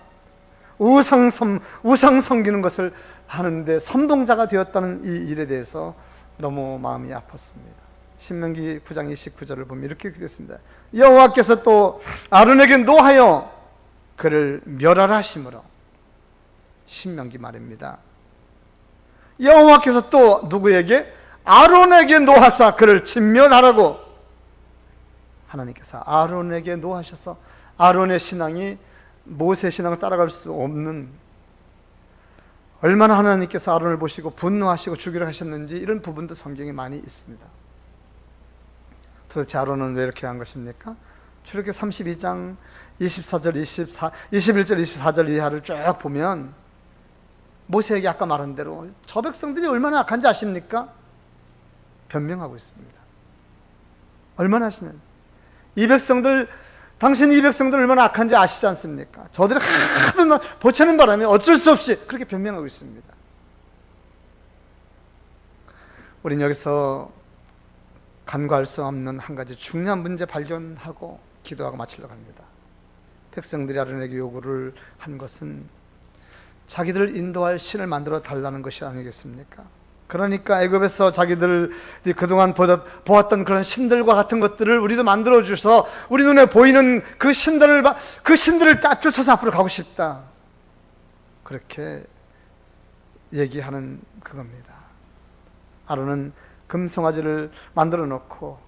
[SPEAKER 1] 우상 섬기는 것을 하는데 선동자가 되었다는 이 일에 대해서 너무 마음이 아팠습니다. 신명기 9장 29절을 보면 이렇게 되었습니다. 여호와께서 또 아론에게 노하여 그를 멸하라 하심으로. 신명기 말입니다. 여호와께서 또 누구에게? 아론에게 노하사 그를 진멸하라고. 하나님께서 아론에게 노하셔서 아론의 신앙이 모세의 신앙을 따라갈 수 없는, 얼마나 하나님께서 아론을 보시고 분노하시고 죽이려 하셨는지 이런 부분도 성경에 많이 있습니다. 도대체 아론은 왜 이렇게 한 것입니까? 출애굽기 32장 21절 24절 이하를 쭉 보면 모세에게 아까 말한 대로 저 백성들이 얼마나 악한지 아십니까? 변명하고 있습니다. 얼마나 하시는, 이 백성들, 당신 이 백성들 얼마나 악한지 아시지 않습니까? 저들이 하도 보채는 바람에 어쩔 수 없이 그렇게 변명하고 있습니다. 우린 여기서 간과할 수 없는 한 가지 중요한 문제 발견하고 기도하고 마치려고 합니다. 백성들이 아론에게 요구를 한 것은 자기들을 인도할 신을 만들어 달라는 것이 아니겠습니까? 그러니까 애굽에서 자기들이 그동안 보았던 그런 신들과 같은 것들을 우리도 만들어 주셔서 우리 눈에 보이는 그 신들을 쫓아서 앞으로 가고 싶다, 그렇게 얘기하는 그겁니다. 아론은 금송아지를 만들어 놓고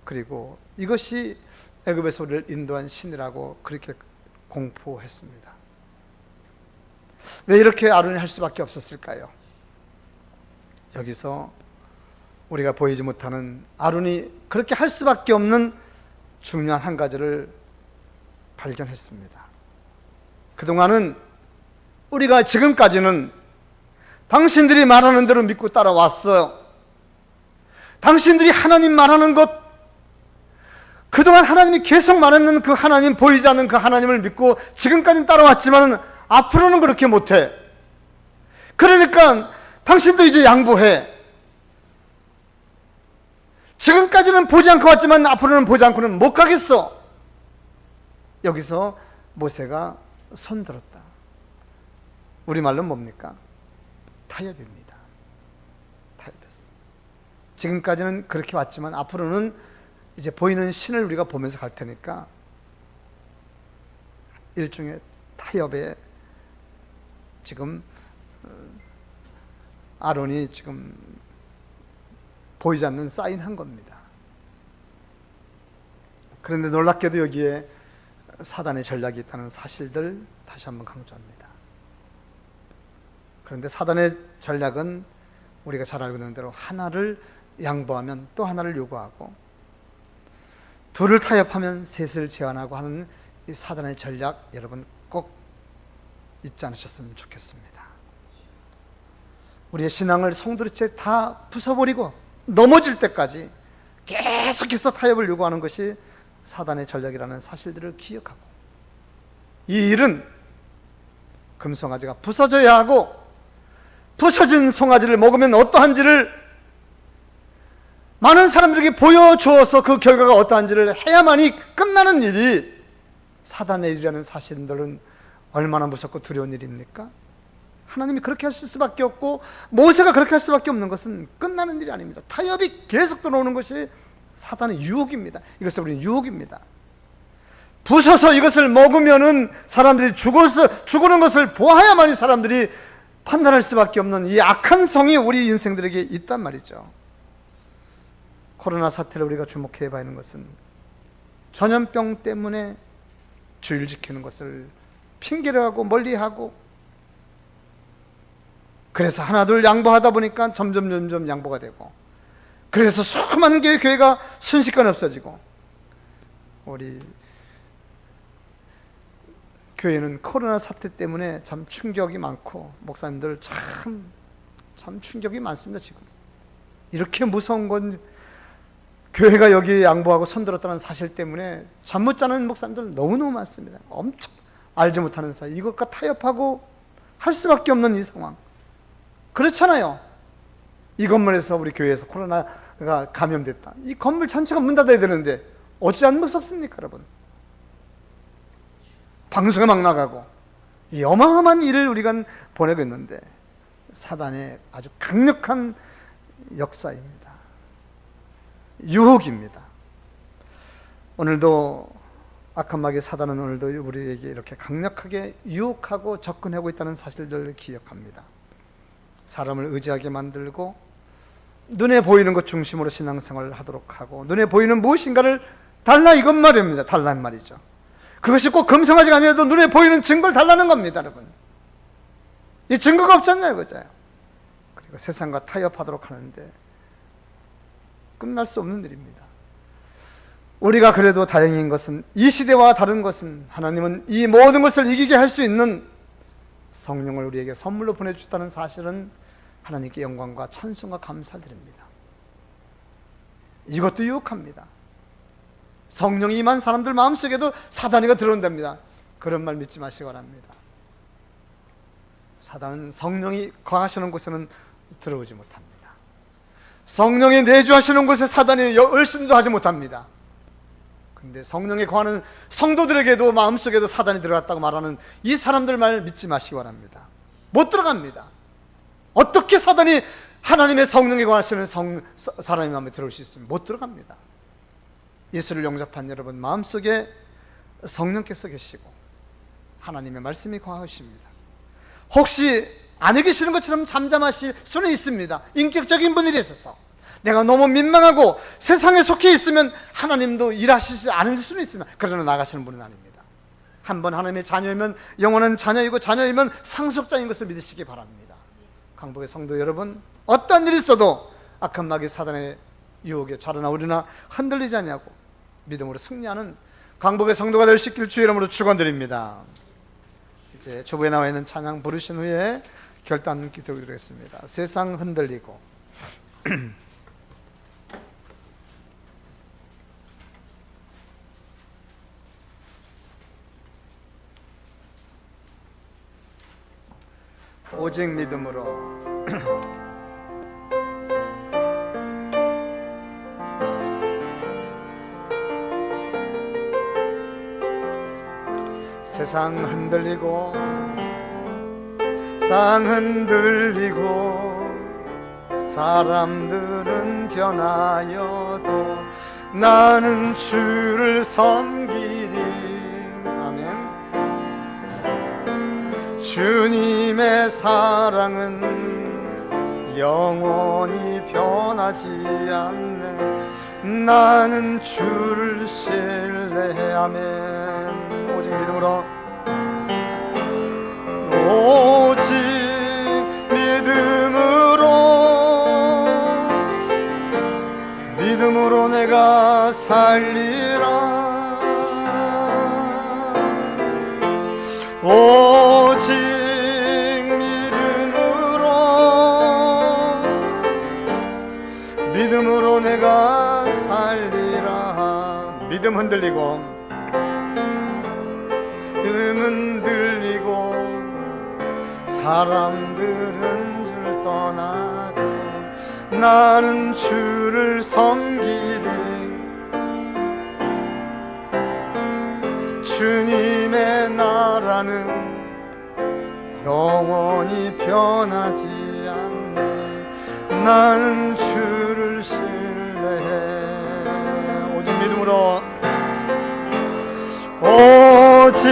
[SPEAKER 1] 그리고 이것이 애굽에서 우리를 인도한 신이라고 그렇게 공포했습니다. 왜 이렇게 아론이 할 수밖에 없었을까요? 여기서 우리가 보이지 못하는 아론이 그렇게 할 수밖에 없는 중요한 한 가지를 발견했습니다. 그동안은 우리가 지금까지는 당신들이 말하는 대로 믿고 따라왔어요. 당신들이 하나님 말하는 것, 그동안 하나님이 계속 말했는 그 하나님, 보이지 않는 그 하나님을 믿고 지금까지는 따라왔지만 앞으로는 그렇게 못해. 그러니까 당신도 이제 양보해. 지금까지는 보지 않고 왔지만 앞으로는 보지 않고는 못 가겠어. 여기서 모세가 손들었다. 우리말로 뭡니까? 타협입니다. 타협했어. 지금까지는 그렇게 왔지만 앞으로는 이제 보이는 신을 우리가 보면서 갈 테니까 일종의 타협에 지금 아론이 지금 보이지 않는 사인한 겁니다. 그런데 놀랍게도 여기에 사단의 전략이 있다는 사실들 다시 한번 강조합니다. 그런데 사단의 전략은 우리가 잘 알고 있는 대로 하나를 양보하면 또 하나를 요구하고 둘을 타협하면 셋을 제한하고 하는 이 사단의 전략, 여러분 꼭 잊지 않으셨으면 좋겠습니다. 우리의 신앙을 송두리째 다 부숴버리고 넘어질 때까지 계속해서 타협을 요구하는 것이 사단의 전략이라는 사실들을 기억하고, 이 일은 금송아지가 부서져야 하고 부서진 송아지를 먹으면 어떠한지를 많은 사람들에게 보여주어서 그 결과가 어떠한지를 해야만이 끝나는 일이 사단의 일이라는 사실들은 얼마나 무섭고 두려운 일입니까? 하나님이 그렇게 하실 수밖에 없고 모세가 그렇게 할 수밖에 없는 것은 끝나는 일이 아닙니다. 타협이 계속 들어오는 것이 사단의 유혹입니다. 이것은 우리는 유혹입니다. 부숴서 이것을 먹으면은 사람들이 죽는 것을 보아야만이 사람들이 판단할 수밖에 없는 이 악한 성이 우리 인생들에게 있단 말이죠. 코로나 사태를 우리가 주목해 봐야 하는 것은 전염병 때문에 주일 지키는 것을 핑계를 하고 멀리하고, 그래서 하나둘 양보하다 보니까 점점 양보가 되고, 그래서 수많은 교회가 순식간에 없어지고, 우리 교회는 코로나 사태 때문에 참 충격이 많고, 목사님들 참 충격이 많습니다. 지금 이렇게 무서운 건 교회가 여기 양보하고 손들었다는 사실 때문에 잠 못 자는 목사님들 너무너무 많습니다. 엄청 알지 못하는 사이 이것과 타협하고 할 수밖에 없는 이 상황. 그렇잖아요. 이 건물에서 우리 교회에서 코로나가 감염됐다. 이 건물 전체가 문 닫아야 되는데 어찌 안 무섭습니까, 여러분? 방송에 막 나가고 이 어마어마한 일을 우리가 보내고 있는데, 사단의 아주 강력한 역사입니다. 유혹입니다. 오늘도 악한 마귀 사단은 오늘도 우리에게 이렇게 강력하게 유혹하고 접근하고 있다는 사실들을 기억합니다. 사람을 의지하게 만들고 눈에 보이는 것 중심으로 신앙생활을 하도록 하고, 눈에 보이는 무엇인가를 달라, 이것 말입니다. 달란 말이죠. 그것이 꼭 금성하지 아니어도 눈에 보이는 증거를 달라는 겁니다, 여러분. 이 증거가 없잖아요, 그죠? 그리고 세상과 타협하도록 하는데 끝날 수 없는 일입니다. 우리가 그래도 다행인 것은, 이 시대와 다른 것은, 하나님은 이 모든 것을 이기게 할 수 있는 성령을 우리에게 선물로 보내주셨다는 사실은 하나님께 영광과 찬송과 감사드립니다. 이것도 유혹합니다. 성령이 임한 사람들 마음속에도 사단이가 들어온답니다. 그런 말 믿지 마시기 바랍니다. 사단은 성령이 거하시는 곳에는 들어오지 못합니다. 성령이 내주하시는 곳에 사단이 얼씬도 하지 못합니다. 근데 성령이 거하는 성도들에게도 마음속에도 사단이 들어갔다고 말하는 이 사람들 말 믿지 마시기 바랍니다. 못 들어갑니다. 어떻게 사단이 하나님의 성령이 거하시는 사람의 마음에 들어올 수 있으면 못 들어갑니다. 예수를 영접한 여러분 마음속에 성령께서 계시고 하나님의 말씀이 거하십니다. 혹시 안에 계시는 것처럼 잠잠하실 수는 있습니다. 인격적인 분들이 있어서 내가 너무 민망하고 세상에 속해 있으면 하나님도 일하시지 않을 수는 있으나, 그러나 나가시는 분은 아닙니다. 한번 하나님의 자녀이면 영원한 자녀이고, 자녀이면 상속자인 것을 믿으시기 바랍니다. 강복의 성도 여러분, 어떠한 일이 있어도 악한 마귀 사단의 유혹에 자라나 우리나 흔들리지 않냐고 믿음으로 승리하는 강복의 성도가 될 수 있길 주의 이름으로 축원드립니다. 이제 주부에 나와 있는 찬양 부르신 후에 결단 기도드리겠습니다. 세상 흔들리고 오직 믿음으로 세상 흔들리고 사람들은 변하여도 나는 주를 섬기리. 아멘. 주님의 사랑은 영원히 변하지 않네. 나는 주를 신뢰해. 아멘. 오직 믿음으로, 오직 믿음으로 내가 살리라. 오직 믿음으로 내가 살리라. 믿음 흔들리고 사람들은 줄 떠나도 나는 주를 섬기리. 주님의 나라는 영원히 변하지 않네. 나는 주를 신뢰해. 오직 믿음으로, 오직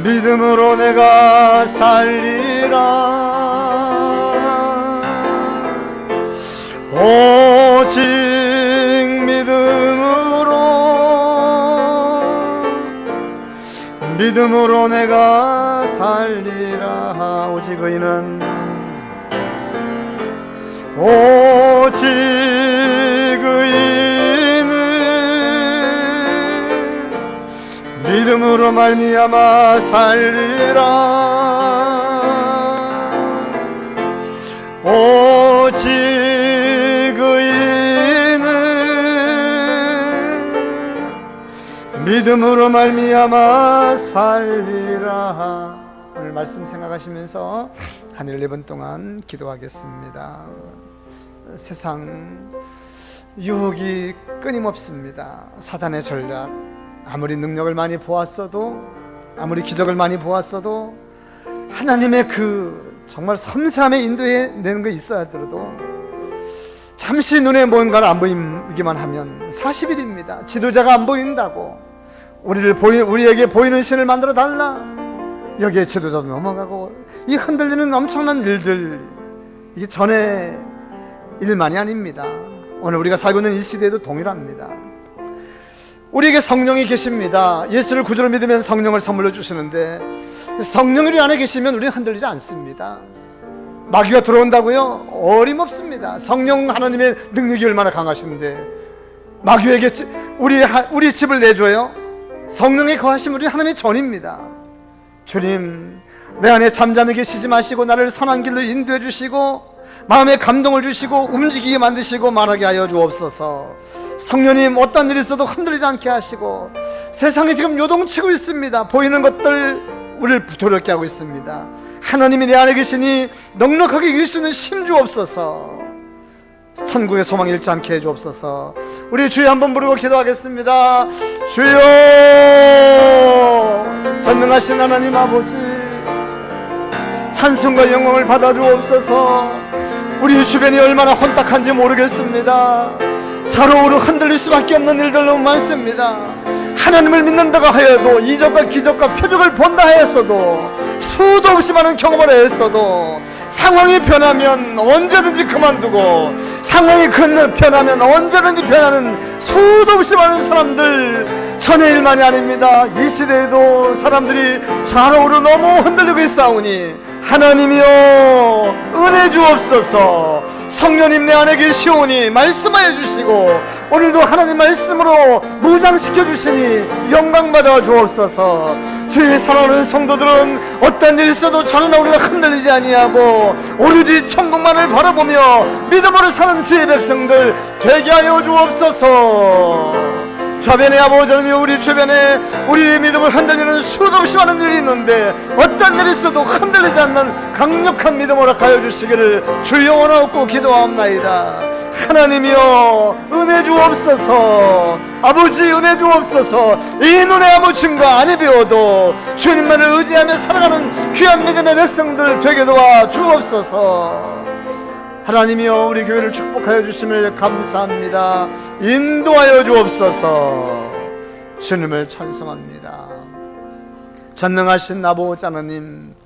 [SPEAKER 1] 믿음으로 내가 살리라. 오직 믿음으로 내가 살리라. 오직 의인은 믿음으로 말미암아 살리라. 오직 의인은 믿음으로 말미암아 살리라. 오늘 말씀 생각하시면서 한 1분 동안 기도하겠습니다. 세상 유혹이 끊임없습니다. 사단의 전략, 아무리 능력을 많이 보았어도, 아무리 기적을 많이 보았어도, 하나님의 그 정말 섬세함에 인도해내는 게 있어야 하더라도 잠시 눈에 뭔가를 안 보이기만 하면 40일입니다. 지도자가 안 보인다고 우리에게 보이는 신을 만들어 달라. 여기에 지도자도 넘어가고, 이 흔들리는 엄청난 일들, 이게 전에 일만이 아닙니다. 오늘 우리가 살고 있는 이 시대에도 동일합니다. 우리에게 성령이 계십니다. 예수를 구주로 믿으면 성령을 선물로 주시는데, 성령이 우리 안에 계시면 우리는 흔들리지 않습니다. 마귀가 들어온다고요? 어림없습니다. 성령 하나님의 능력이 얼마나 강하신데 마귀에게 우리 집을 내줘요? 성령의 거하심, 우리 하나님의 전입니다. 주님, 내 안에 잠잠히 계시지 마시고 나를 선한 길로 인도해 주시고 마음에 감동을 주시고 움직이게 만드시고 말하게 하여 주옵소서. 성령님, 어떤 일이 있어도 흔들리지 않게 하시고, 세상이 지금 요동치고 있습니다. 보이는 것들 우리를 두렵게 하고 있습니다. 하나님이 내 안에 계시니 넉넉하게 이길 수 있는 힘 주옵소서. 천국의 소망 잃지 않게 해주옵소서. 우리 주여 한번 부르고 기도하겠습니다. 주여, 전능하신 하나님 아버지, 찬송과 영광을 받아 주옵소서. 우리 주변이 얼마나 혼탁한지 모르겠습니다. 좌로우로 흔들릴 수밖에 없는 일들 너무 많습니다. 하나님을 믿는다고 하여도, 이적과 기적과 표적을 본다 하였어도, 수도 없이 많은 경험을 했어도, 상황이 변하면 언제든지 그만두고, 상황이 변하면 언제든지 변하는 수도 없이 많은 사람들, 전의 일만이 아닙니다. 이 시대에도 사람들이 좌로우로 너무 흔들리고 있사오니 하나님이여, 은혜 주옵소서. 성령님 내 안에 계시오니 말씀하여 주시고, 오늘도 하나님 말씀으로 무장시켜 주시니 영광받아 주옵소서. 주의 사랑하는 성도들은 어떤 일이 있어도 저는 우리가 흔들리지 아니하고 오로지 천국만을 바라보며 믿음으로 사는 주의 백성들 되게 하여 주옵소서. 주변에 아버지는 우리 주변에 우리의 믿음을 흔들리는 수도 없이 많은 일이 있는데, 어떤 일이 있어도 흔들리지 않는 강력한 믿음을 허락하여 주시기를 주여 원하옵고 기도하옵나이다. 하나님이여, 은혜 주옵소서. 아버지, 은혜 주옵소서. 이 눈에 아무 증거 아니 배워도 주님만을 의지하며 살아가는 귀한 믿음의 백성들 되게 도와 주옵소서. 하나님이여, 우리 교회를 축복하여 주심을 감사합니다. 인도하여 주옵소서. 주님을 찬송합니다. 전능하신 아버지 하나님,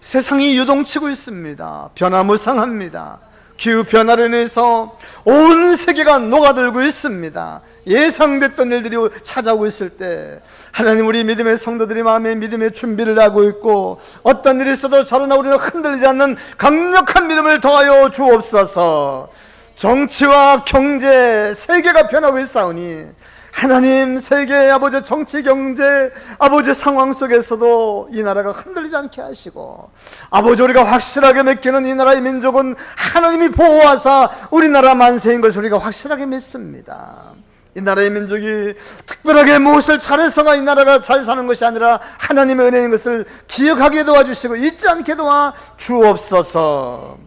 [SPEAKER 1] 세상이 요동치고 있습니다. 변화무쌍합니다. 기후변화로 인해서 온 세계가 녹아들고 있습니다. 예상됐던 일들이 찾아오고 있을 때 하나님, 우리 믿음의 성도들이 마음에 믿음의 준비를 하고 있고, 어떤 일이 있어도 저러나 우리는 흔들리지 않는 강력한 믿음을 더하여 주옵소서. 정치와 경제, 세계가 변하고 있사오니 하나님, 세계 아버지 정치 경제 아버지 상황 속에서도 이 나라가 흔들리지 않게 하시고, 아버지, 우리가 확실하게 맡기는 이 나라의 민족은 하나님이 보호하사 우리나라 만세인 것을 우리가 확실하게 믿습니다. 이 나라의 민족이 특별하게 무엇을 잘해서가 이 나라가 잘 사는 것이 아니라 하나님의 은혜인 것을 기억하게 도와주시고 잊지 않게 도와 주옵소서.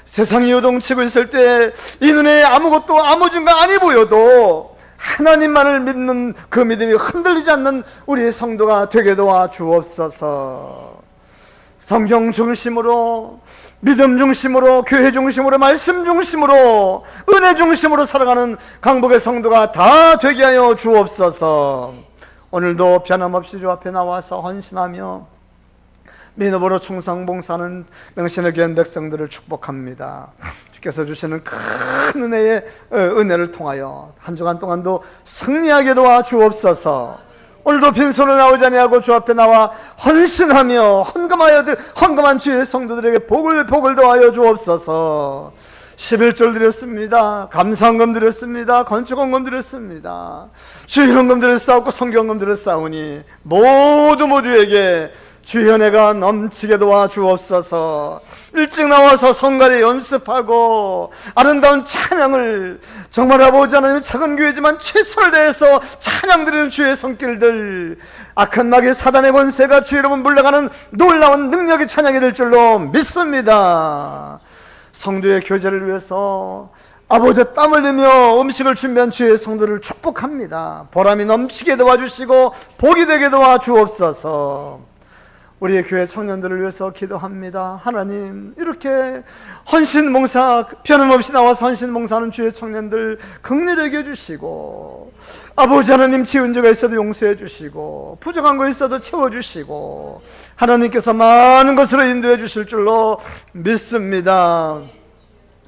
[SPEAKER 1] 세상이 요동치고 있을 때 이 눈에 아무것도 아무 증거 아니 보여도 하나님만을 믿는 그 믿음이 흔들리지 않는 우리의 성도가 되게 도와 주옵소서. 성경 중심으로, 믿음 중심으로, 교회 중심으로, 말씀 중심으로, 은혜 중심으로 살아가는 강복의 성도가 다 되게 하여 주옵소서. 오늘도 변함없이 주 앞에 나와서 헌신하며 민업으로 충성봉사하는 명신의 귀한 백성들을 축복합니다. 주께서 주시는 큰 은혜의 은혜를 통하여 한 주간 동안도 승리하게 도와주옵소서. 오늘도 빈손으로 나오지 아니하고 주 앞에 나와 헌신하며 헌금한 주의 성도들에게 복을 더하여 주옵소서. 11절 드렸습니다. 감사헌금 드렸습니다. 건축헌금 드렸습니다. 주의 헌금들을 쌓고 성경헌금들을 쌓으니 모두에게 주의 은혜가 넘치게 도와주옵소서. 일찍 나와서 성가대 연습하고 아름다운 찬양을, 정말 아버지 하나님 작은 교회지만 최선을 다해서 찬양드리는 주의 손길들, 악한 마귀 사단의 권세가 주의 이름을 물러가는 놀라운 능력의 찬양이 될 줄로 믿습니다. 성도의 교제를 위해서 아버지 땀 흘리며 음식을 준비한 주의 성도를 축복합니다. 보람이 넘치게 도와주시고 복이 되게 도와주옵소서. 우리의 교회 청년들을 위해서 기도합니다. 하나님, 이렇게 헌신봉사, 변함없이 나와서 헌신봉사하는 주의 청년들 긍휼히 여겨 주시고, 아버지 하나님, 지은 죄가 있어도 용서해 주시고, 부족한 거 있어도 채워주시고, 하나님께서 많은 것으로 인도해 주실 줄로 믿습니다.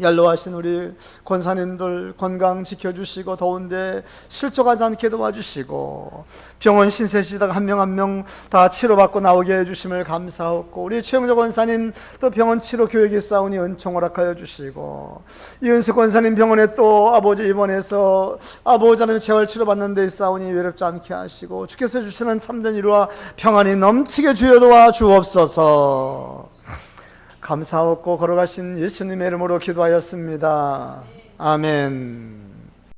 [SPEAKER 1] 연로하신 우리 권사님들 건강 지켜주시고, 더운데 실족하지 않게 도와주시고, 병원 신세시다가 한 명 한 명 다 치료받고 나오게 해주심을 감사하고, 우리 최영조 권사님 또 병원 치료 교육이 있사오니 은총 허락하여 주시고, 이은수 권사님 병원에 또 아버지 입원해서 아버지 하나님 재활 치료받는 데 있사오니 외롭지 않게 하시고, 주께서 주시는 참된 위로와 평안이 넘치게 주여 도와 주옵소서. 감사하고 걸어가신 예수님의 이름으로 기도하였습니다. 아멘.